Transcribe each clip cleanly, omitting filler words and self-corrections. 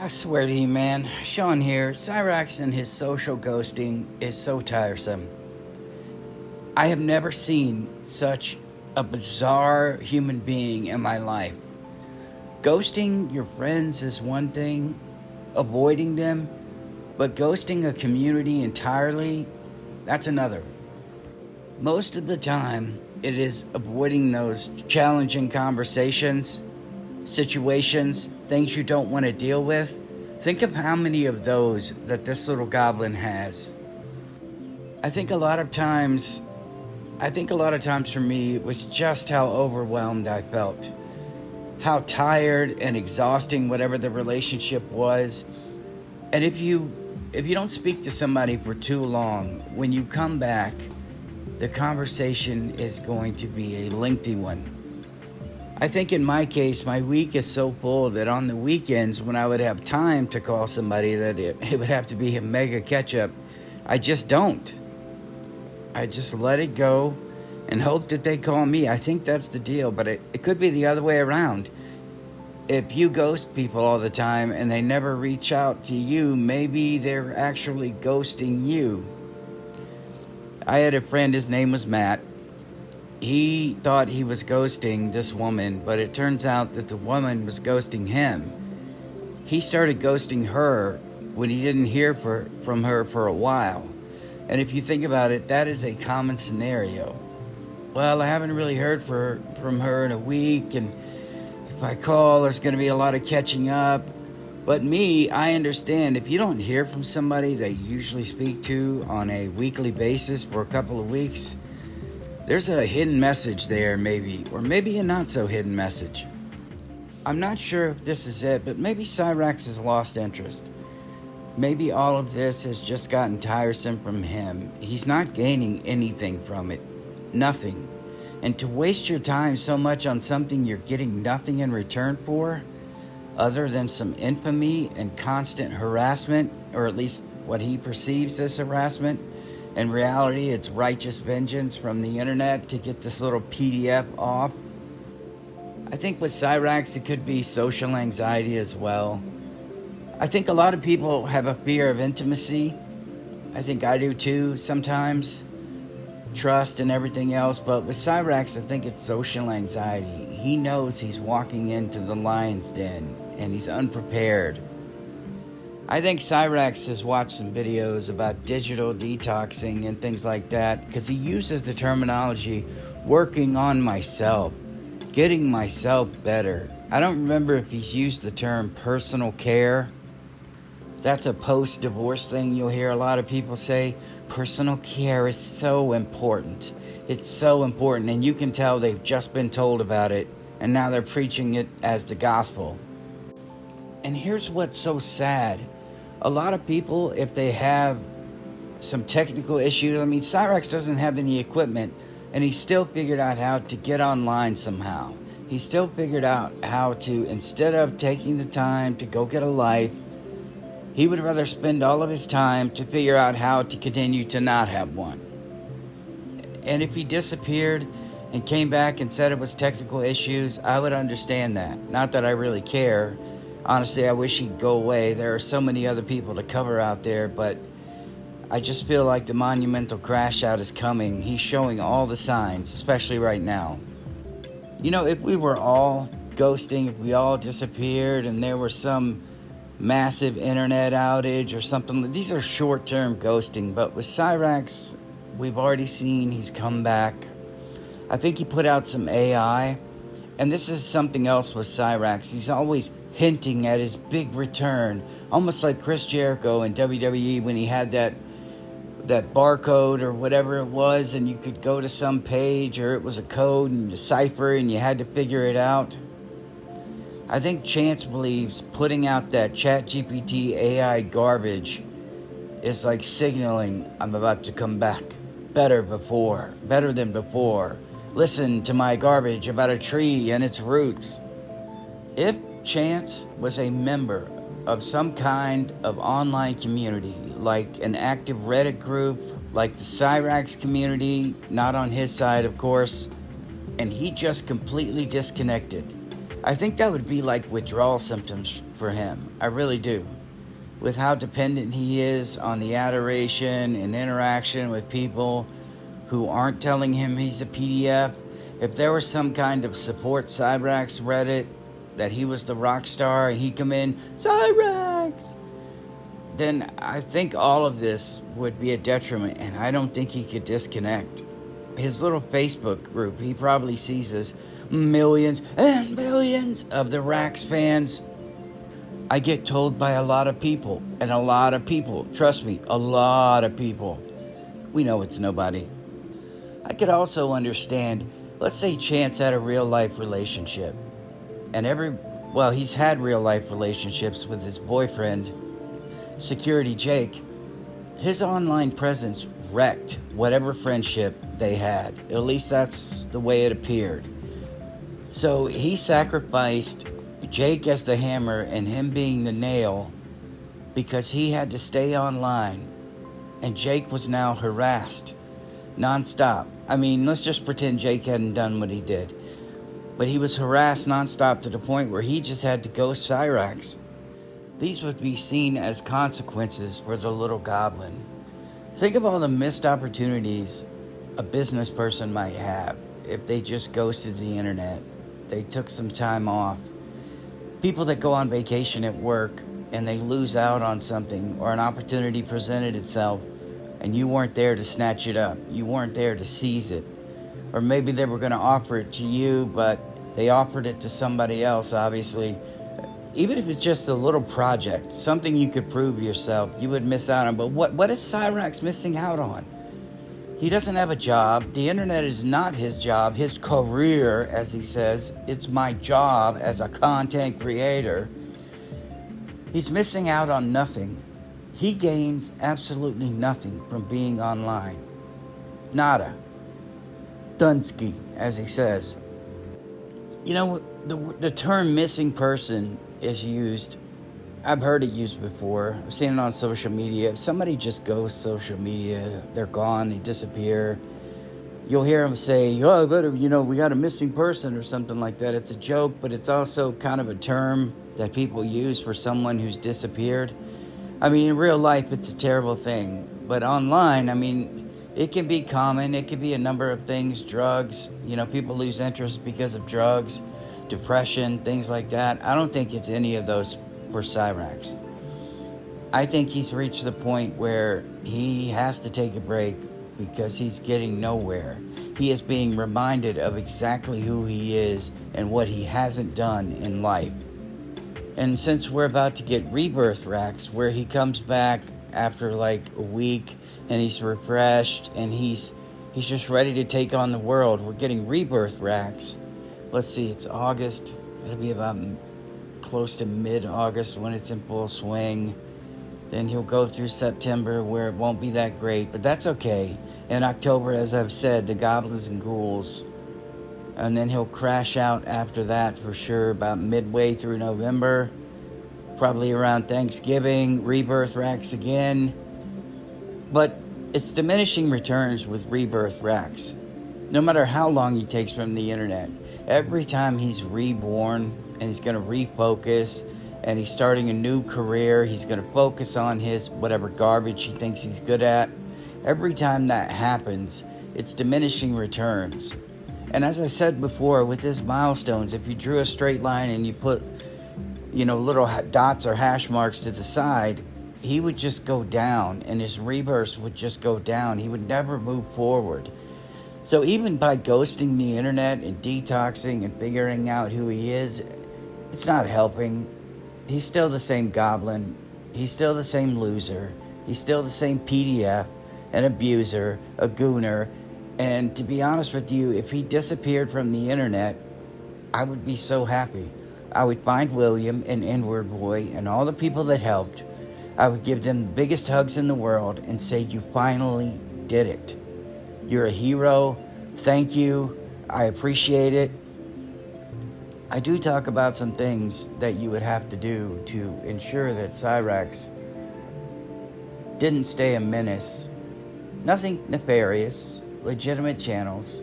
I swear to you, man. Sean here. Cyraxx and his social ghosting is so tiresome. I have never seen such a bizarre human being in my life. Ghosting your friends is one thing, avoiding them, but ghosting a community entirely, that's another. Most of the time, it is avoiding those challenging conversations, situations, things you don't want to deal with. Think of how many of those that this little goblin has. I think a lot of times for me, it was just how overwhelmed I felt. How tired and exhausting whatever the relationship was. And if you don't speak to somebody for too long, when you come back, the conversation is going to be a lengthy one. I think in my case, my week is so full that on the weekends when I would have time to call somebody, that it would have to be a mega catch-up. I just don't. I just let it go and hope that they call me. I think that's the deal, but it could be the other way around. If you ghost people all the time and they never reach out to you, maybe they're actually ghosting you. I had a friend, his name was Matt. He thought he was ghosting this woman, but it turns out that the woman was ghosting him. He started ghosting her when he didn't hear from her for a while. And if you think about it, that is a common scenario. Well, I haven't really heard from her in a week, and if I call, there's going to be a lot of catching up. But me, I understand if you don't hear from somebody that you usually speak to on a weekly basis for a couple of weeks, there's a hidden message there maybe, or maybe a not so hidden message. I'm not sure if this is it, but maybe Cyraxx has lost interest. Maybe all of this has just gotten tiresome from him. He's not gaining anything from it. Nothing. And to waste your time so much on something you're getting nothing in return for, other than some infamy and constant harassment, or at least what he perceives as harassment. In reality, it's righteous vengeance from the internet to get this little PDF off. I think with Cyraxx, it could be social anxiety as well. I think a lot of people have a fear of intimacy. I think I do too sometimes. Trust and everything else. But with Cyraxx, I think it's social anxiety. He knows he's walking into the lion's den and he's unprepared. I think Cyraxx has watched some videos about digital detoxing and things like that, because he uses the terminology working on myself, getting myself better. I don't remember if he's used the term personal care. That's a post-divorce thing you'll hear a lot of people say. Personal care is so important. It's so important, and you can tell they've just been told about it, and now they're preaching it as the gospel. And here's what's so sad. A lot of people, if they have some technical issues, Cyraxx doesn't have any equipment, and he still figured out how to get online somehow. He still figured out how to, instead of taking the time to go get a life, he would rather spend all of his time to figure out how to continue to not have one. And if he disappeared and came back and said it was technical issues, I would understand that. Not that I really care. Honestly, I wish he'd go away. There are so many other people to cover out there, but I just feel like the monumental crash out is coming. He's showing all the signs, especially right now. You know, if we were all ghosting, if we all disappeared and there was some massive internet outage or something, these are short-term ghosting. But with Cyraxx, we've already seen he's come back. I think he put out some AI, and this is something else with Cyraxx. He's always hinting at his big return, almost like Chris Jericho in WWE when he had that barcode or whatever it was, and you could go to some page, or it was a code and a cipher and you had to figure it out. I think Chance believes putting out that ChatGPT AI garbage is like signaling, I'm about to come back. Better than before. Listen to my garbage about a tree and its roots. If Chance was a member of some kind of online community, like an active Reddit group, like the Cyraxx community, not on his side of course, and he just completely disconnected, I think that would be like withdrawal symptoms for him. I really do. With how dependent he is on the adoration and interaction with people who aren't telling him he's a PDF. If there was some kind of support Cyraxx Reddit that he was the rock star and he'd come in, Cyraxx, then I think all of this would be a detriment, and I don't think he could disconnect. His little Facebook group, he probably sees as millions and millions of the Rax fans. I get told by a lot of people, and a lot of people, trust me, a lot of people, we know it's nobody. I could also understand, let's say Chance had a real life relationship, and he's had real life relationships with his boyfriend, Security Jake. His online presence wrecked whatever friendship they had. At least that's the way it appeared. So he sacrificed Jake as the hammer and him being the nail because he had to stay online, and Jake was now harassed nonstop. I mean, let's just pretend Jake hadn't done what he did, but he was harassed nonstop to the point where he just had to ghost Cyraxx. These would be seen as consequences for the little goblin. Think of all the missed opportunities a business person might have if they just ghosted the internet. They took some time off. People that go on vacation at work and they lose out on something, or an opportunity presented itself and you weren't there to snatch it up. You weren't there to seize it. Or maybe they were going to offer it to you, but they offered it to somebody else, obviously. Even if it's just a little project, something you could prove yourself, you would miss out on. But what is Cyraxx missing out on? He doesn't have a job. The internet is not his job, his career, as he says. It's my job as a content creator. He's missing out on nothing. He gains absolutely nothing from being online. Nada. Dunsky, as he says. You know, the term missing person is used. I've heard it used before. I've seen it on social media. If somebody just goes social media, they're gone, they disappear, you'll hear them say, oh, we got a missing person or something like that. It's a joke, but it's also kind of a term that people use for someone who's disappeared. I mean, in real life, it's a terrible thing. But online, I mean, it can be common. It can be a number of things, drugs. People lose interest because of drugs, depression, things like that. I don't think it's any of those for Cyraxx. I think he's reached the point where he has to take a break because he's getting nowhere. He is being reminded of exactly who he is and what he hasn't done in life. And since we're about to get Rebirth Rax, where he comes back after like a week and he's refreshed and he's just ready to take on the world, we're getting Rebirth Rax. Let's see, it's August. It'll be about close to mid-August when it's in full swing. Then he'll go through September where it won't be that great, but that's okay. In October, as I've said, the Goblins and Ghouls. And then he'll crash out after that for sure, about midway through November. Probably around Thanksgiving, Rebirth Rax again. But it's diminishing returns with Rebirth Rax. No matter how long he takes from the internet, every time he's reborn and he's going to refocus and he's starting a new career, he's going to focus on his whatever garbage he thinks he's good at. Every time that happens, it's diminishing returns. And as I said before, with his milestones, if you drew a straight line and you put, little dots or hash marks to the side, he would just go down and his rebirths would just go down. He would never move forward. So even by ghosting the internet and detoxing and figuring out who he is, it's not helping. He's still the same goblin. He's still the same loser. He's still the same PDF, an abuser, a gooner. And to be honest with you, if he disappeared from the internet, I would be so happy. I would find William and Inward Boy and all the people that helped. I would give them the biggest hugs in the world and say, you finally did it. You're a hero. Thank you. I appreciate it. I do talk about some things that you would have to do to ensure that Cyraxx didn't stay a menace. Nothing nefarious. Legitimate channels.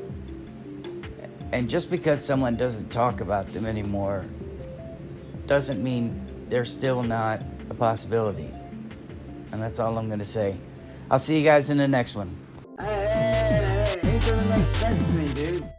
And just because someone doesn't talk about them anymore doesn't mean they're still not a possibility. And that's all I'm going to say. I'll see you guys in the next one. Hey, ain't gonna make sense to me, dude.